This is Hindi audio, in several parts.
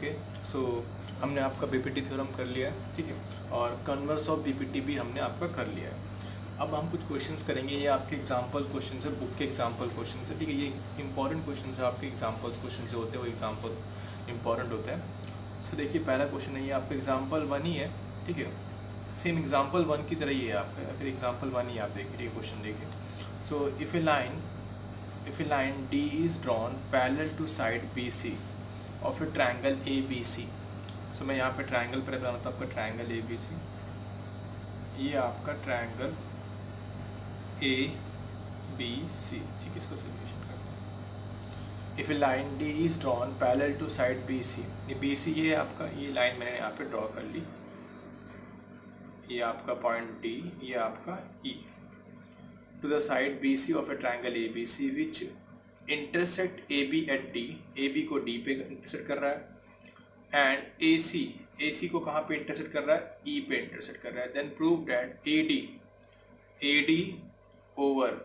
ओके। सो हमने आपका बीपीटी थ्योरम कर लिया है, ठीक है, और कन्वर्स ऑफ बीपीटी भी हमने आपका कर लिया है। अब हम कुछ क्वेश्चंस करेंगे, ये आपके एग्जांपल क्वेश्चन है, बुक के एग्जांपल क्वेश्चन है, ठीक है। ये इंपॉर्टेंट क्वेश्चन है, आपके एग्जांपल्स क्वेश्चन जो होते हैं वो एग्जांपल इंपॉर्टेंट होते हैं। सो देखिए पहला क्वेश्चन है, ये आपका एग्जाम्पल 1 ही है, ठीक है, सेम एग्जाम्पल 1 की तरह ही है आपका, फिर एग्जाम्पल 1 ही आप देखिए, ठीक है, क्वेश्चन देखिए। So if a line D is drawn parallel to side BC of a triangle ABC। सो मैं यहाँ पे ट्रायंगल पर बनाता हूँ आपका ट्रायंगल ABC, ये आपका ट्रायंगल ABC, ठीक है, इसको सिमुलेशन करते हैं। If A line D is drawn parallel to side BC, ये BC ये है आपका, ये लाइन मैंने यहाँ पे ड्रॉ कर ली, ये आपका पॉइंट D, ये आपका E, to the side BC of a triangle ABC which intersect AB at D, AB को D पे इंटरसेक्ट कर रहा है, एंड AC को कहाँ पे इंटरसेक्ट कर रहा है, E पे इंटरसेक्ट कर रहा है। Then prove that AD over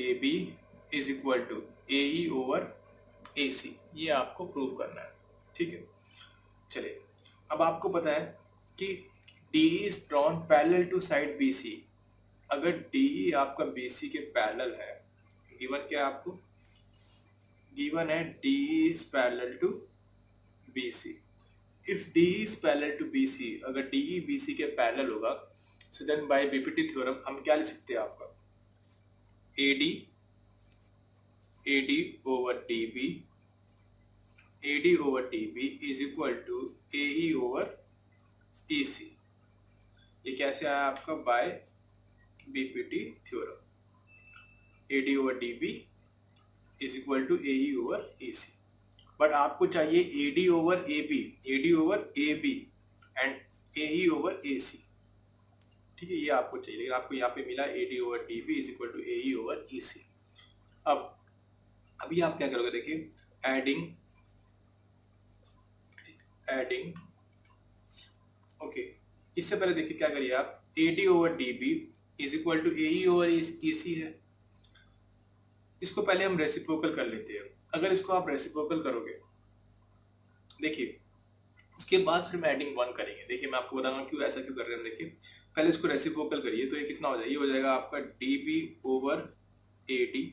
AB is equal to AE over AC, ये आपको प्रूव करना है, ठीक है। चलिए, अब आपको पता है कि D is drawn parallel to side BC, अगर DE आपका BC के पैरेलल है, गिवन क्या है आपको, गिवन है DE is parallel to BC। If DE is parallel to BC, अगर DE BC के पैरेलल होगा, so then by BPT theorem हम क्या लिख सकते हैं आपका, AD over DB is equal to AE over EC। ये कैसे आया आपका, by BPT theorem, AD over DB is equal to AE over AC। But आपको चाहिए AD over AB and AE over AC, ठीक है, ये आपको चाहिए, लेकिन आपको यहाँ पे मिला AD over DB is equal to AE over EC। अब अभी आप क्या करोगे, देखिए एडिंग ओके, इससे पहले देखिए क्या करिए आप, AD over DB is equal to AE over EC है, इसको पहले हम रेसिप्रोकल कर लेते हैं। अगर इसको आप रेसिप्रोकल करोगे, देखिए उसके बाद फिर हम एडिंग 1 करेंगे। देखिए मैं आपको बताऊंगा क्यों ऐसा क्यों कर रहे हैं हम। देखिए पहले इसको रेसिप्रोकल करिए, तो ये कितना हो जाएगा, ये हो जाएगा आपका DB ओवर AD,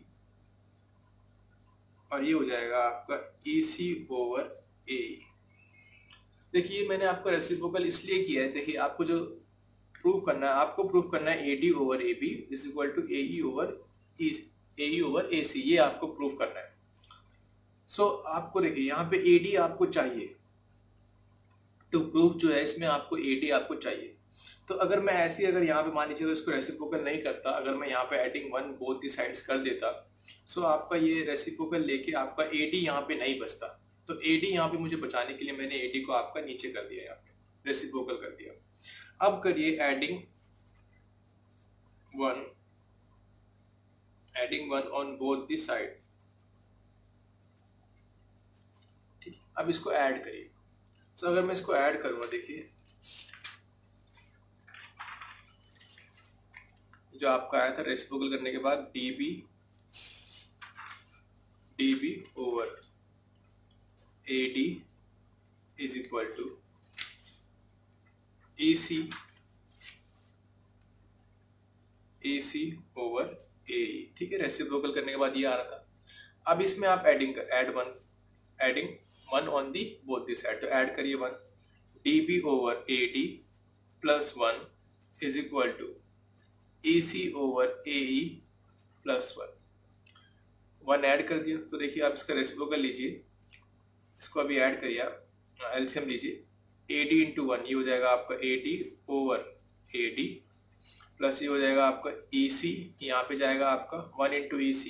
और ये हो जाएगा आपका EC ओवर AE। देखिए मैंने आपको रेसिप्रोकल इसलिए किया है, देखिए आपको जो प्रूव करना है, आपको प्रूव करना है AD over AB is equal to AE over AC, ये आपको प्रूव करना है। सो आपको देखिए यहाँ पे AD आपको चाहिए, टू प्रूव जो है इसमें आपको AD आपको चाहिए। तो अगर मैं ऐसे अगर यहाँ पे मान लीजिए तो इसको रेसिप्रोकल नहीं करता, अगर मैं यहाँ पे एडिंग 1 बोथ दी साइड्स कर देता, सो आपका ये रेसिप्रोकल लेके आपका AD यहाँ पे नहीं बचता। तो AD यहाँ पे मुझे बचाने के लिए मैंने AD को आपका नीचे कर दिया, यहाँ पे रेसिप्रोकल कर दिया। अब करिए adding 1 on both the side, ठीक है। अब इसको ऐड करिए, सो अगर मैं इसको ऐड करूंगा, देखिए जो आपका आया था रेसिप्रोकल करने के बाद DB over AD is equal to AC over AE, ठीक है, रेसिप्रोकल करने के बाद ये आ रहा था। अब इसमें आप adding 1 on the both the side, तो ऐड करिए 1, DB over AD plus 1 is equal to AC over AE plus 1 add कर दिया। तो देखिए आप इसका रेसिप्रोकल लीजिए, इसको अभी ऐड करिए आप, एलसीएम लीजिए, AD इंटू 1, ये हो जाएगा आपका AD ओवर AD प्लस ये हो जाएगा आपका EC, यहाँ पे जाएगा आपका 1 इंटू EC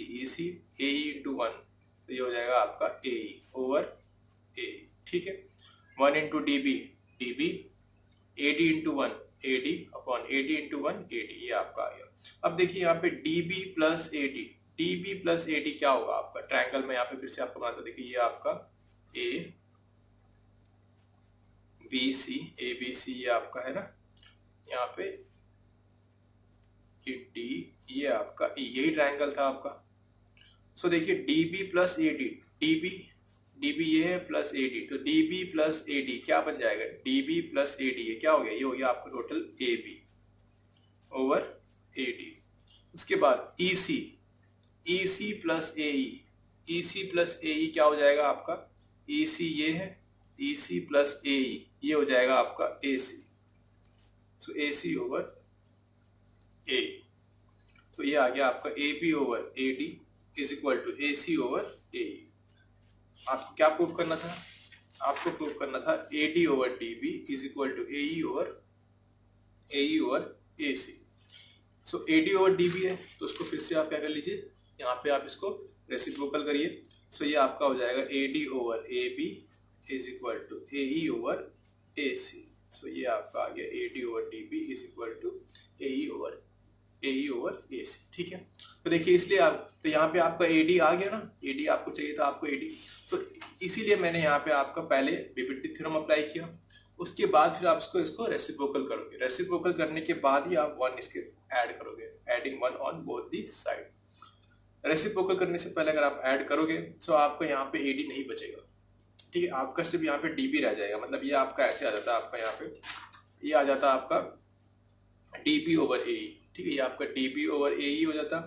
AE इंटू 1, तो ये हो जाएगा आपका AE ओवर AE, ठीक है। 1 into DB AD into 1 AD upon AD into 1 AD, ये आपका आ गया। अब देखिए यहाँ पे DB प्लस AD क्या होगा आपका, ट्रायंगल में यहाँ पे फिर से आपको बनाता, देखिए ये आपका ABC ये आपका है ना, यहाँ पे ये D, ये आपका E, यही ट्रायंगल था आपका। सो देखिए DB प्लस AD, डीबी ये है प्लस एडी, तो डीबी प्लस एडी क्या बन जाएगा, डीबी प्लस एडी, ये क्या हो गया, ये हो गया आपका टोटल एबी ओवर एडी। उसके बाद EC, EC plus AE, EC plus AE क्या हो जाएगा आपका, ईसी ये है, ईसी प्लस एई ये हो जाएगा आपका AC, so AC over A. तो ये आ गया आपका A B over A D is equal to A C over A. आपको क्या प्रूफ करना था, आपको प्रूफ करना था A D over D B is equal to A over A C. So A D over D B है, तो उसको फिर से आप क्या कर लीजिए, यहाँ पे आप इसको रेसिप्रोकल करिए। सो ये आपका हो जाएगा A D over A B is equal to A E over A C. So ये आपका आ गया A D over D B is equal to A E over A C. ठीक है, तो देखिए इसलिए आप, तो यहाँ पे आपका ए डी आ गया ना, ए डी आपको चाहिए था आपको ए डी, तो इसीलिए मैंने यहाँ पे आपका पहले बीपीटी थ्योरम अप्लाई किया, उसके बाद फिर आप इसको रेसिप्रोकल करोगे, रेसिप्रोकल करने के बाद ही आप वन इसके ऐड करोगे, adding one on both the side. Reciprocal करने से पहले अगर आप ऐड करोगे तो आपको यहाँ पे ए डी नहीं बचेगा, ठीक है, आपका सिर्फ यहाँ पे डी बी रह जाएगा, मतलब ये आपका ऐसे आ जाता है, आपका यहाँ पे ये आ जाता है आपका डी बी ओवर ए ई, ठीक है, ये आपका डी बी ओवर ए ई हो जाता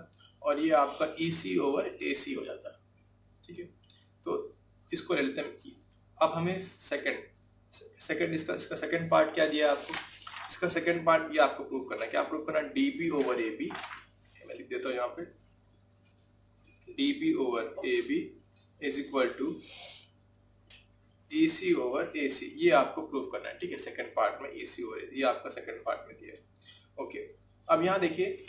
और ये आपका ई सी ओवर ए सी हो जाता, ठीक है। तो इसको ले लेते हैं। अब हमें सेकंड इसका सेकंड पार्ट क्या दिया आपको, इसका सेकंड पार्ट ये आपको प्रूव करना है, क्या प्रूव करना है, D B over A B, मैं लिख देता हूँ यहाँ पे, D B over A B is equal to E C over A C, ये आपको प्रूव करना है, ठीक है, सेकंड पार्ट में ई सी ओवर, ये आपका सेकंड पार्ट में दिया है। ओके, अब यहाँ देखिए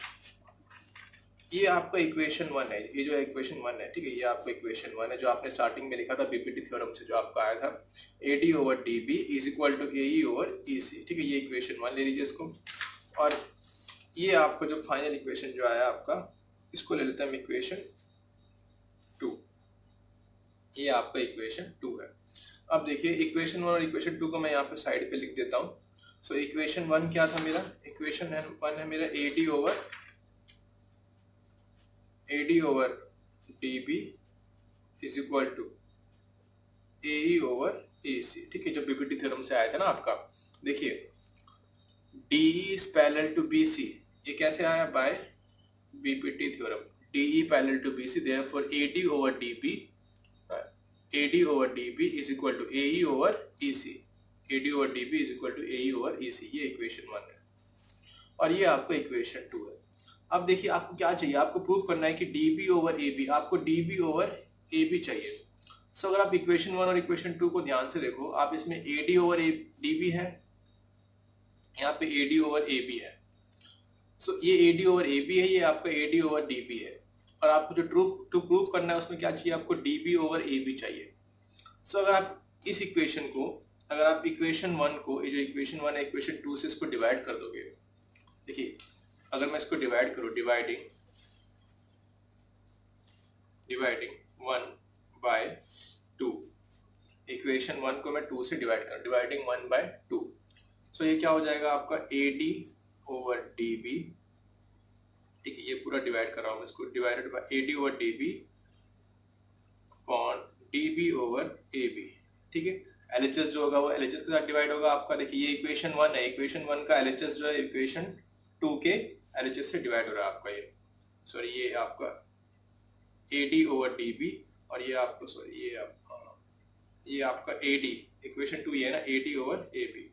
ये आपका इक्वेशन वन है, ये जो इक्वेशन वन है, ठीक है, ये आपका इक्वेशन वन है जो आपने स्टार्टिंग में लिखा था बीपीटी थ्योरम से, जो आपका आया था A D over D B is equal to A E over E C, ठीक है, ये इक्वेशन वन ले लीजिए इसको। और ये आपका जो फाइनल इक्वेशन जो आया आपका, इसको ले लेते हैं हम इक्वेशन टू, ये आपका इक्वेशन टू है। अब देखिए इक्वेशन वन और इक्वेशन टू को मैं यहाँ पे साइड पे लिख देता हूँ। सो इक्वेशन वन क्या था मेरा, इक्वेशन वन है मेरा A D over D B is equal to A E over A C, ठीक है, जो बीपीटी थ्योरम से आया था ना आपका। देखिए D is parallel to B C, ये कैसे आया, by BPT theorem, D E parallel to B C, therefore A D over D B, A D over D B is equal to A E over E C, A D over D B is equal to A E over E C, ये इक्वेशन वन है और ये आपका इक्वेशन टू है। अब देखिए आपको क्या चाहिए, आपको प्रूव करना है कि D B over A B, आपको D B over A B चाहिए। सो अगर आप इक्वेशन वन और इक्वेशन टू को ध्यान से देखो, आप इसमें A D over A D B है, यहाँ पे A D over A B है, सो ये A D over A B है, ये आपका A D over D B है, और आपको जो टू प्रूव करना है उसमें क्या चाहिए, आपको D B over A B चाहिए। सो अगर आप इस इक्वेशन को, अगर आप इक्वेशन वन को, ये जो इक्वेशन वन है इक्वेशन टू से इसको डिवाइड कर दोगे, देखिए अगर मैं इसको डिवाइड करूँ, dividing one by two, equation one को मैं टू से डिवाइड करूँ, dividing one by two, so ये क्या हो जाएगा आपका A D over D B, ठीक है, ये पूरा डिवाइड कर रहा हूँ मैं इसको, divided by A D over D B upon D B over A B, ठीक है। एलएचएस जो होगा वो एलएचएस के साथ डिवाइड होगा आपका। देखिए ये इक्वेशन वन है, इक्वेशन वन का एलएचएस जो है इक्वेशन टू के एलएचएस से डिवाइड हो रहा है आपका, ये सॉरी ये आपका A D over D B, और ये आपको सॉरी ये आपका ए डी, इक्वेशन टू ये है ना, A D over A B,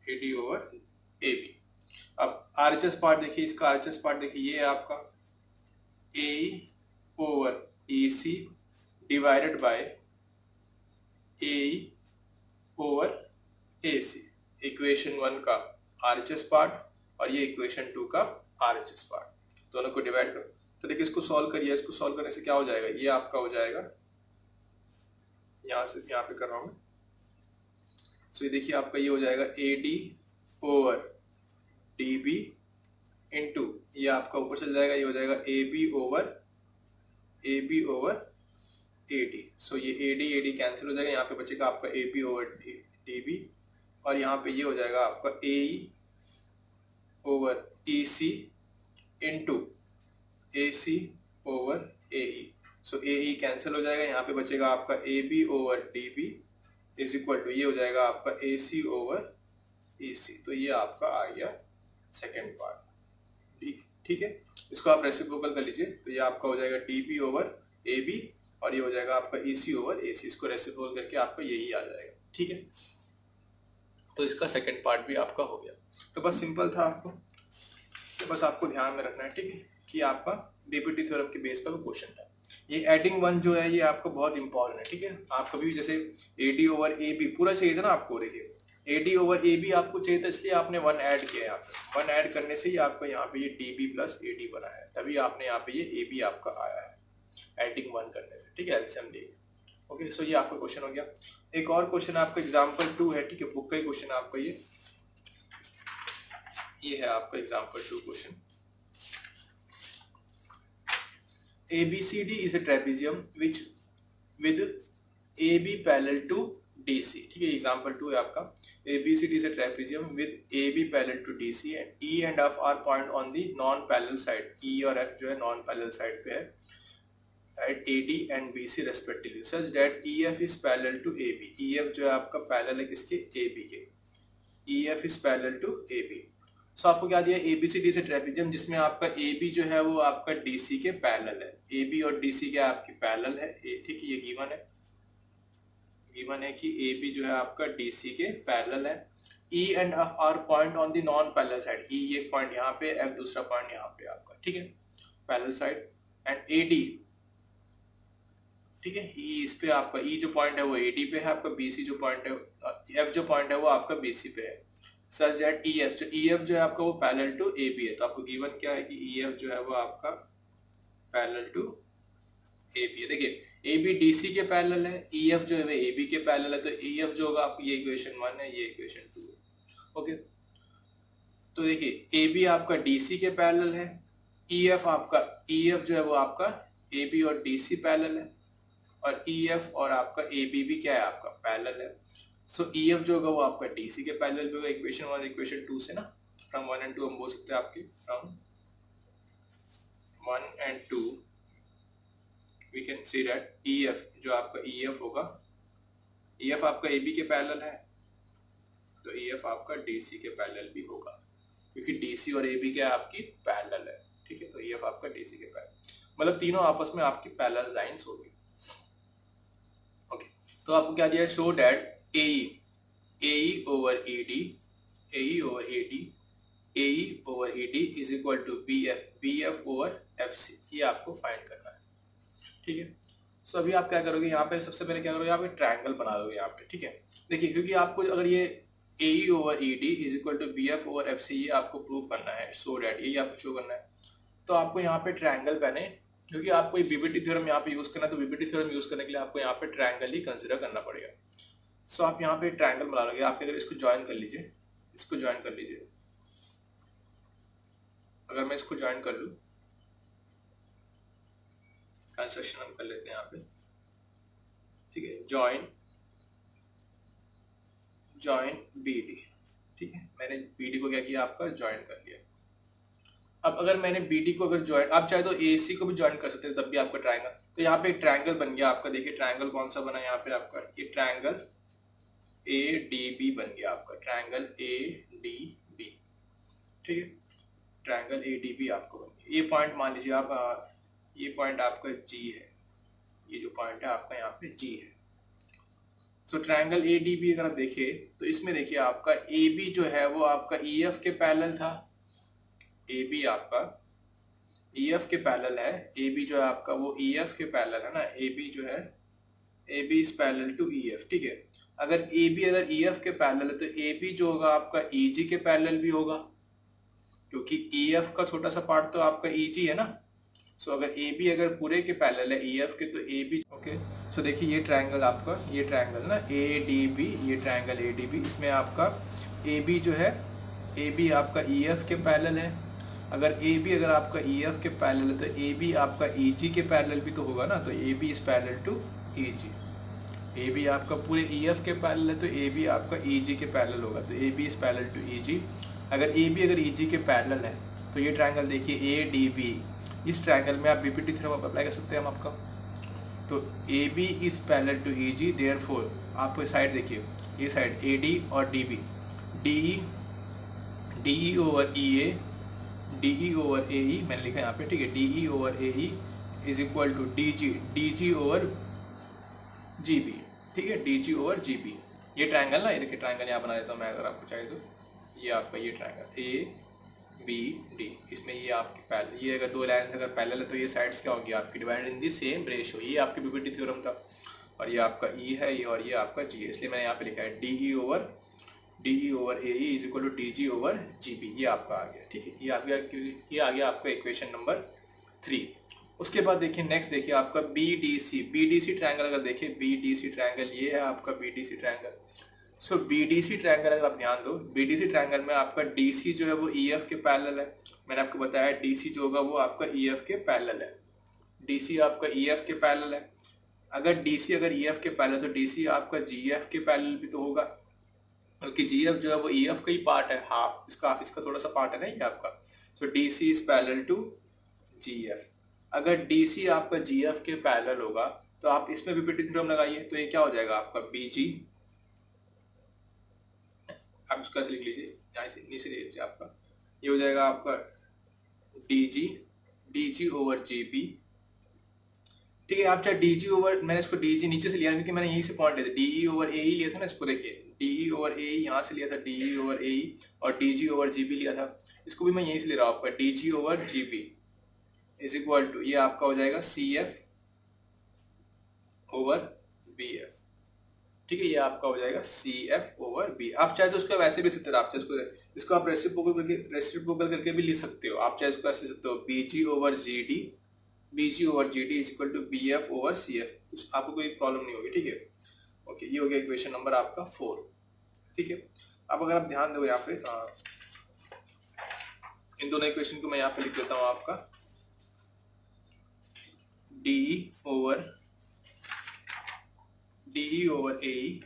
A D over A B. अब आरएचएस पार्ट देखिए, इसका आरएचएस पार्ट देखिए, ये है आपका A over A C divided by A over A C, equation one का आरएचएस पार्ट और ये इक्वेशन टू का आरएचएस पार्ट, दोनों को डिवाइड करो। तो देखिए इसको सॉल्व करिए, इसको सॉल्व करने से क्या हो जाएगा, ये आपका हो जाएगा, यहाँ से यहाँ पे कर रहा हूँ, सो ये देखिए आपका ये हो जाएगा A D over D B into, ये आपका ऊपर चल जाएगा, ये हो जाएगा A B over A D, so ये ए डी कैंसिल हो जाएगा, यहाँ पे बचेगा आपका A B over D B, और यहाँ पे ये हो जाएगा आपका A E over E C into A C over A E, so A E cancel हो जाएगा, यहाँ पे बचेगा आपका A B over D B is equal to ये हो जाएगा आपका ए सी ओवर ए सी। तो ये आपका आ गया सेकेंड पार्ट। ठीक है, इसको आप रेसिप्रोकल कर लीजिए, तो ये आपका हो जाएगा D B over A B और ये हो जाएगा आपका ए सी ओवर ए सी। इसको रेसिप्रोकल करके आपका यही आ जाएगा। ठीक है, तो इसका सेकेंड पार्ट भी आपका हो गया। तो बस सिंपल था, आपको तो बस आपको ध्यान में रखना है, ठीक है, कि आपका डीपीटी थ्योरम के बेस पर क्वेश्चन था। ये एडिंग वन जो है ये आपको बहुत इंपॉर्टेंट है। ठीक है, आप कभी भी जैसे A D over A B पूरा चाहिए था ना आपको, देखिए A D over A B आपको चाहिए था, इसलिए आपने वन ऐड किया है। यहाँ पे वन ऐड करने से ही आपका यहाँ पे ये D B plus A D बना है, तभी आपने यहाँ पे ये ए बी आपका आया है एडिंग वन करने से। ठीक है, एलसीएम लेके। ओके, सो ये आपका क्वेश्चन हो गया। एक और क्वेश्चन आपका एग्जाम्पल 2 है। ठीक है, बुक का ही क्वेश्चन आपका ये है आपका example 2 question. ABCD is a trapezium which with AB parallel to DC। ठीक है, एग्जाम्पल 2 है आपका। ABCD is a trapezium with AB parallel to DC and E and F are point on the non parallel side। E और F जो है नॉन पैरेलल साइड पे है at AD and BC respectively such that EF is parallel to AB। EF जो है आपका पैरेलल है किसके, AB के। EF is parallel to AB। सो आपको क्या दिया, ABCD से ट्रेपेजियम जिसमें आपका AB जो है वो आपका DC के पैरेलल है। AB और DC क्या आपकी पैरेलल है। ठीक है, ये गिवन है कि AB जो है आपका DC के पैरेलल है। E and F are point on the non parallel side. E एक पॉइंट यहाँ पे, F दूसरा पॉइंट यहाँ पे आपका। ठीक है, पैरेलल साइड एंड AD। ठीक है, E इस पे आपका E जो पॉइंट है वो AD पे है आपका, BC जो पॉइंट है F जो पॉइंट है वो आपका BC पे है। सच दैट EF जो है आपका वो पैरेलल टू AB है। तो आपको गिवन क्या है कि EF जो है वो आपका पैरेलल टू AB है। देखिए AB DC के पैरेलल है, EF जो है वो AB के पैरेलल है, तो EF जो होगा आपकी ये इक्वेशन 1 है, ये इक्वेशन 2 है। ओके, तो देखिए AB आपका DC के पैरेलल है, EF जो है वो आपका AB और DC पैरेलल है, और EF और आपका AB भी क्या है आपका पैरेलल है। सो EF जो होगा वो आपका DC के पैरेलल भी होगा। इक्वेशन 1 इक्वेशन 2 से ना, फ्रॉम 1 एंड 2 हम बोल सकते हैं आपके, from 1 and 2 we can see that EF जो आपका EF होगा, EF आपका AB के पैरेलल है, तो EF आपका DC के पैरेलल भी होगा, क्योंकि DC और AB क्या आपकी पैरेलल है। ठीक है, तो EF आपका DC के पैरेलल, मतलब तीनों आपस में आपकी पैरेलल लाइंस होगी। ओके, तो आपको क्या दिया है, show that AE over AD is equal to BF over FC। ये आपको फाइंड करना है। ठीक है, सो अभी आप क्या करोगे, यहाँ पे सबसे पहले क्या करोगे, यहाँ पे ट्रायंगल बना दोगे यहाँ पे। ठीक है, देखिए क्योंकि आपको अगर ये AE over AD is equal to BF over FC ये आपको प्रूव करना है, सो डैट यही आपको शो करना है, तो आपको यहाँ पे ट्रायंगल बने, क्योंकि आपको ये बीबीटी थ्योरम यहाँ पे यूज करना है, तो बीबीटी थ्योरम यूज करने के लिए आपको यहाँ पे ट्रायंगल ही कंसिडर करना पड़ेगा। सो आप यहाँ पे ट्रायंगल बना लोगे। आप अगर इसको ज्वाइन कर लीजिए, अगर मैं इसको ज्वाइन कर लूँ, कंस्ट्रक्शन हम कर लेते हैं यहाँ पे। ठीक है, ज्वाइन BD। ठीक है, मैंने BD को क्या किया, आपका ज्वाइन कर लिया। अब अगर मैंने BD को अगर ज्वाइन, आप चाहे तो AC को भी ज्वाइन कर सकते हैं, तब भी आपका ट्रायंगल, तो यहाँ पे एक ट्रायंगल बन गया आपका। देखिए ट्रायंगल कौन सा बना यहाँ पे आपका, ये ट्रायंगल ADB बन गया आपका, ट्रायंगल ADB। ठीक है, ट्रायंगल ADB आपको बन गया। ये पॉइंट मान लीजिए आप, ये पॉइंट आपका G है, ये जो पॉइंट है आपका यहाँ पे G है। सो ट्रायंगल ADB अगर आप देखिए तो इसमें देखिए आपका AB जो है वो आपका EF के पैरेलल था। AB आपका EF के पैरेलल है, AB जो है आपका वो EF के पैरेलल है ना, AB जो है AB is parallel to EF। ठीक है, अगर EF के पैरेलल है तो AB जो होगा आपका EG के पैरेलल भी होगा, क्योंकि EF का छोटा सा पार्ट तो आपका EG है ना। सो अगर AB अगर पूरे के पैरेलल है EF के, तो AB। ओके, सो देखिए ये ट्रायंगल आपका, ये ट्रायंगल ना ADB, ये ट्रायंगल ADB, इसमें आपका AB जो है, AB आपका EF के पैरेलल है। अगर AB अगर आपका EF के पैरेलल है तो AB आपका EG के पैरेलल भी तो होगा ना, तो AB is parallel to EG। AB आपका पूरे EF के पैरेलल है तो AB आपका EG के पैरेलल होगा, तो AB is parallel to EG। अगर AB अगर EG के पैरेलल है तो ये ट्रायंगल देखिए ADB, इस ट्रायंगल में आप बीपीटी थ्योरम अप्लाई कर सकते हैं हम आपका। तो A B is parallel to E G, therefore आप साइड देखिए, ये साइड ए डी और D B, D E over E A, D E over A E मैंने लिखा यहाँ पे, ठीक है, D E over A E is equal to D G over G B, ठीक है, D G over G B. ये ट्रायंगल ना, ये देखिए ट्रायंगल यहाँ बना देता हूँ मैं अगर आपको चाहिए तो, ये आपका ये ट्रायंगल ए बी डी, इसमें ये आपके पैरेलल, ये अगर दो लाइन्स अगर पैरेलल है तो ये साइड्स क्या होगी आपकी, divided in the same ratio, ये आपकी बीपीटी थ्योरम था। और ये आपका ई है, ये और ये आपका जी है, इसलिए मैंने यहाँ पे लिखा है D E over A E is equal to D G over G B, ये आपका आ गया, ठीक है, ये आ गया आपका इक्वेशन नंबर 3। उसके बाद देखिए नेक्स्ट देखिए आपका बी डी सी ट्रायंगल, अगर देखिए बी डी सी ट्रायंगल, ये है आपका बी डी सी ट्रायंगल। सो बी डी सी ट्रायंगल अगर आप ध्यान दो, बी डी सी ट्रायंगल में आपका डी सी जो है वो ई एफ के पैरेलल है, मैंने आपको बताया डी सी जो होगा वो आपका ई एफ के पैरेलल है, डी सी आपका ई एफ के पैरेलल है। अगर डी सी अगर ई एफ के पैरेलल तो डी सी आपका जी एफ के पैरेलल भी तो होगा, क्योंकि जी एफ जो है वो ई एफ का ही पार्ट है, हाफ इसका थोड़ा सा पार्ट है ना ये आपका। So D C is parallel to G F. अगर डी सी आपका जी एफ के पैरेलल होगा तो आप इसमें बीपीटी थ्योरम लगाइए, तो ये क्या हो जाएगा आपका बी जी, आप इसका लिख लीजिए यहाँ से नीचे ले लीजिए, आपका ये हो जाएगा आपका D G over G B, ठीक है। आप चाहे डी जी ओवर, मैंने इसको डी जी नीचे से लिया क्योंकि मैंने यहीं से पॉइंट लिया था, डी ई ओवर ए ई लिया था ना, इसको देखिए डी ई ओवर ए ई यहाँ से लिया था, D E over A E, और D G over G B लिया था, इसको भी मैं यहीं से ले रहा हूँ आपका D G over G B is equal to, ये आपका हो जाएगा C F over B F, ठीक है, ये आपका हो जाएगा सी एफ ओवर बी। आप चाहे तो उसको वैसे भी सकते हो, आप चाहे इसको आप रेसिप्रोकल करके भी लिख सकते हो, आप चाहे इसको ऐसे लिख सकते हो B G over G D is equal to B F over C F, आपको कोई प्रॉब्लम नहीं होगी, ठीक है। ओके, ये हो गया इक्वेशन नंबर आपका 4, ठीक है। अब अगर आप ध्यान दो यहाँ पे, इन दोनों इक्वेशन को मैं यहाँ पे लिख देता हूँ आपका D E over A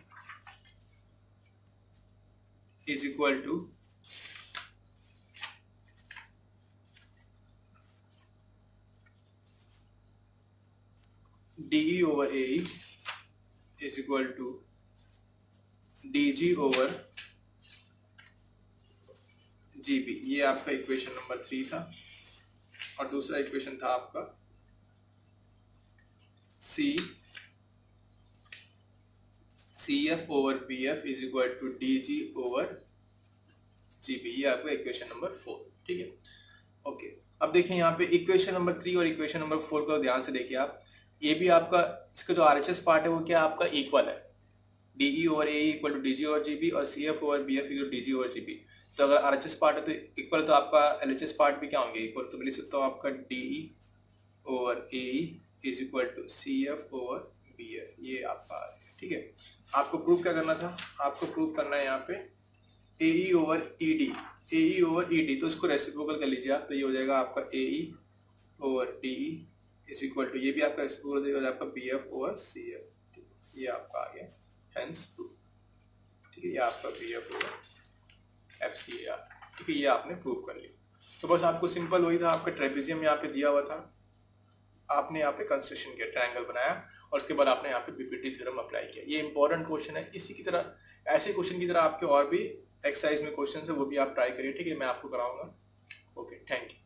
is equal to D E over A is equal to D G over G B, ये आपका इक्वेशन नंबर 3 था। और दूसरा इक्वेशन था आपका C F over B F is equal to D G over G B, ये आपका इक्वेशन नंबर 4, ठीक है। ओके, अब देखिए यहाँ पे इक्वेशन नंबर 3 और इक्वेशन नंबर 4 को ध्यान से देखिए आप, ये भी आपका इसका जो आरएचएस पार्ट है वो क्या आपका इक्वल है, D E over A equal to D G over G B और C F over B F equal to D G over G B. तो अगर आरएचएस पार्ट है तो इक्वल, तो आपका एलएचएस पार्ट भी क्या होंगे इक्वल, तो मैं लिख सकता हूँ आपका D E over A is equal to C F over B F, ये आपका आ गया, ठीक है। आपको प्रूफ क्या करना था, आपको प्रूफ करना है यहाँ पे ए ई ओवर ई डी, तो इसको रेसिप्रोकल कर लीजिए आप, तो ये हो जाएगा आपका A E over D E is equal to, ये भी आपका रेसिप्रोकल हो जाएगा आपका B F over C F, ये आपका आ गया, हेंस प्रूफ, ठीक है, ये आपका B F over F C A R, ठीक है, ये आपने प्रूफ कर लिया। तो बस आपको सिंपल वही था, आपका ट्रेपेजियम यहाँ पे दिया हुआ था, आपने यहाँ पे कंस्ट्रक्शन किया, ट्रायंगल बनाया, और उसके बाद आपने यहाँ पे बीपीटी थ्योरम अप्लाई किया। ये इंपॉर्टेंट क्वेश्चन है, इसी की तरह ऐसे क्वेश्चन की तरह आपके और भी एक्सरसाइज में क्वेश्चन है, वो भी आप ट्राई करिए, ठीक है, मैं आपको कराऊंगा। Okay, thank you.